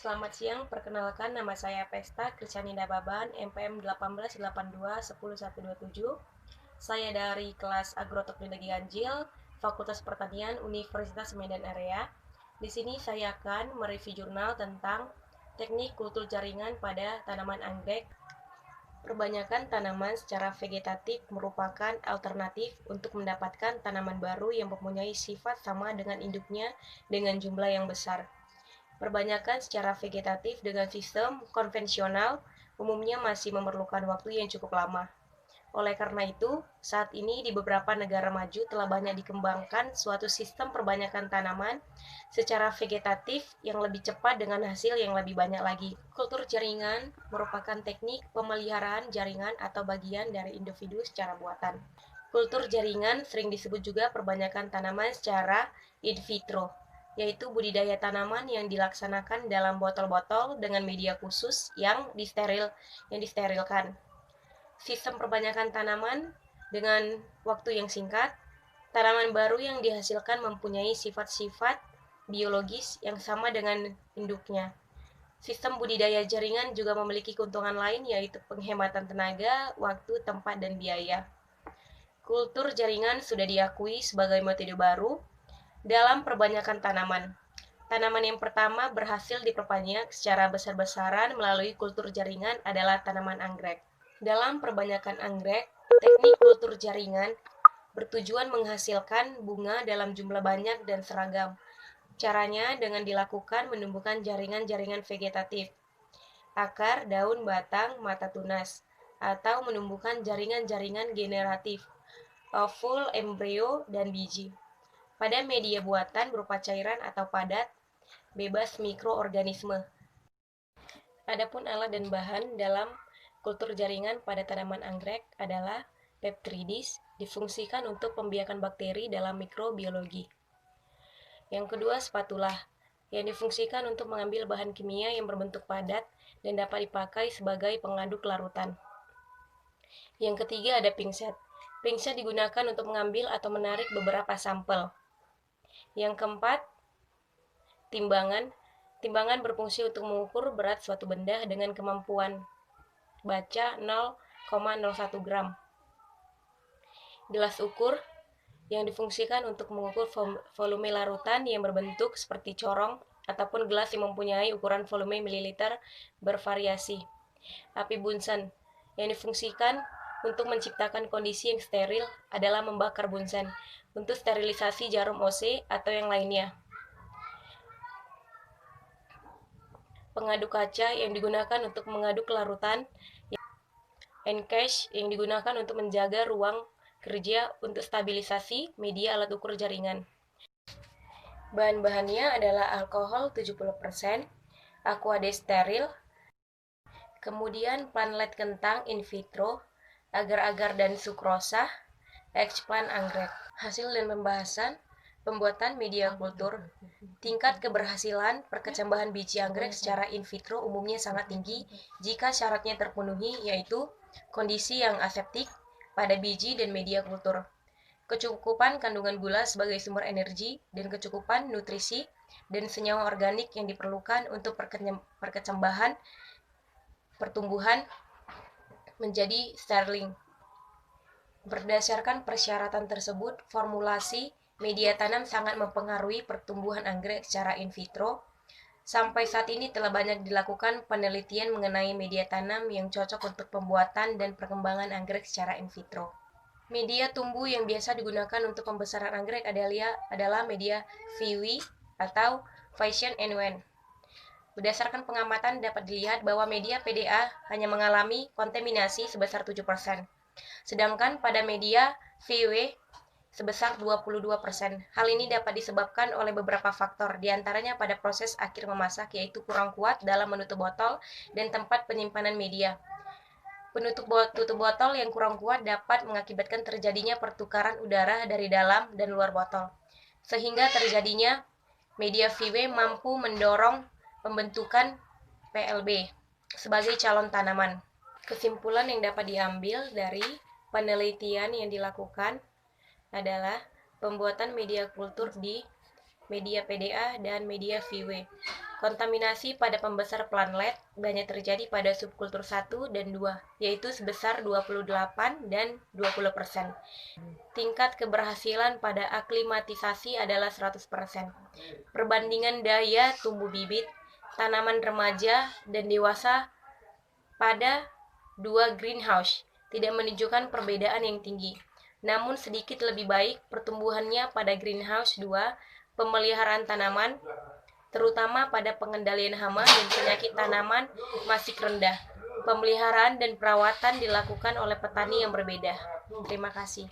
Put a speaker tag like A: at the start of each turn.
A: Selamat siang, perkenalkan nama saya Pesta Krisyanida Baban, MPM 1882-10127. Saya dari kelas Agroteknologi Ganjil, Fakultas Pertanian Universitas Medan Area. Di sini saya akan mereview jurnal tentang teknik kultur jaringan pada tanaman anggrek. Perbanyakan tanaman secara vegetatif merupakan alternatif untuk mendapatkan tanaman baru yang mempunyai sifat sama dengan induknya dengan jumlah yang besar. Perbanyakan secara vegetatif dengan sistem konvensional umumnya masih memerlukan waktu yang cukup lama. Oleh karena itu, saat ini di beberapa negara maju telah banyak dikembangkan suatu sistem perbanyakan tanaman secara vegetatif yang lebih cepat dengan hasil yang lebih banyak lagi. Kultur jaringan merupakan teknik pemeliharaan jaringan atau bagian dari individu secara buatan. Kultur jaringan sering disebut juga perbanyakan tanaman secara in vitro, yaitu budidaya tanaman yang dilaksanakan dalam botol-botol dengan media khusus yang disterilkan. Sistem perbanyakan tanaman dengan waktu yang singkat, tanaman baru yang dihasilkan mempunyai sifat-sifat biologis yang sama dengan induknya. Sistem budidaya jaringan juga memiliki keuntungan lain, yaitu penghematan tenaga, waktu, tempat, dan biaya. Kultur jaringan sudah diakui sebagai metode baru dalam perbanyakan tanaman. Tanaman yang pertama berhasil diperbanyak secara besar-besaran melalui kultur jaringan adalah tanaman anggrek. Dalam perbanyakan anggrek, teknik kultur jaringan bertujuan menghasilkan bunga dalam jumlah banyak dan seragam. Caranya dengan dilakukan menumbuhkan jaringan-jaringan vegetatif, akar, daun, batang, mata tunas, atau menumbuhkan jaringan-jaringan generatif, full embrio, dan biji. Pada media buatan berupa cairan atau padat, bebas mikroorganisme. Adapun alat dan bahan dalam kultur jaringan pada tanaman anggrek adalah Peptridis, difungsikan untuk pembiakan bakteri dalam mikrobiologi. Yang kedua, spatula, yang difungsikan untuk mengambil bahan kimia yang berbentuk padat dan dapat dipakai sebagai pengaduk larutan. Yang ketiga, ada pinset. Pinset digunakan untuk mengambil atau menarik beberapa sampel. Yang keempat, timbangan. Timbangan berfungsi untuk mengukur berat suatu benda dengan kemampuan baca 0,01 gram. Gelas ukur yang difungsikan untuk mengukur volume larutan yang berbentuk seperti corong ataupun gelas yang mempunyai ukuran volume mililiter bervariasi. Api bunsen yang difungsikan untuk menciptakan kondisi yang steril adalah membakar bunsen untuk sterilisasi jarum OC atau yang lainnya. Pengaduk kaca yang digunakan untuk mengaduk larutan, encache yang digunakan untuk menjaga ruang kerja untuk stabilisasi media alat ukur jaringan. Bahan-bahannya adalah alkohol 70%, aquade steril, kemudian planlet kentang in vitro, agar-agar dan sukrosa, explant anggrek. Hasil dan pembahasan pembuatan media kultur. Tingkat keberhasilan perkecambahan biji anggrek secara in vitro umumnya sangat tinggi jika syaratnya terpenuhi, yaitu kondisi yang aseptik pada biji dan media kultur, kecukupan kandungan gula sebagai sumber energi, dan kecukupan nutrisi dan senyawa organik yang diperlukan untuk perkecambahan pertumbuhan menjadi sterling. Berdasarkan persyaratan tersebut, formulasi media tanam sangat mempengaruhi pertumbuhan anggrek secara in vitro. Sampai saat ini telah banyak dilakukan penelitian mengenai media tanam yang cocok untuk pembuatan dan perkembangan anggrek secara in vitro. Media tumbuh yang biasa digunakan untuk pembesaran anggrek adalah media VW atau Fission and Wen. Berdasarkan pengamatan dapat dilihat bahwa media PDA hanya mengalami kontaminasi sebesar 7%. Sedangkan pada media VW sebesar 22%. Hal ini dapat disebabkan oleh beberapa faktor, diantaranya pada proses akhir memasak, yaitu kurang kuat dalam menutup botol dan tempat penyimpanan media. Tutup botol yang kurang kuat dapat mengakibatkan terjadinya pertukaran udara dari dalam dan luar botol, sehingga terjadinya media VW mampu mendorong pembentukan PLB sebagai calon tanaman. Kesimpulan yang dapat diambil dari penelitian yang dilakukan adalah pembuatan media kultur di media PDA, dan media VW. Kontaminasi pada pembesar plantlet banyak terjadi pada subkultur 1 dan 2, yaitu sebesar 28 dan 20%. Tingkat keberhasilan pada aklimatisasi adalah 100%. Perbandingan daya tumbuh bibit, tanaman remaja, dan dewasa pada dua greenhouse tidak menunjukkan perbedaan yang tinggi. Namun sedikit lebih baik pertumbuhannya pada greenhouse 2, pemeliharaan tanaman, terutama pada pengendalian hama dan penyakit tanaman masih rendah. Pemeliharaan dan perawatan dilakukan oleh petani yang berbeda. Terima kasih.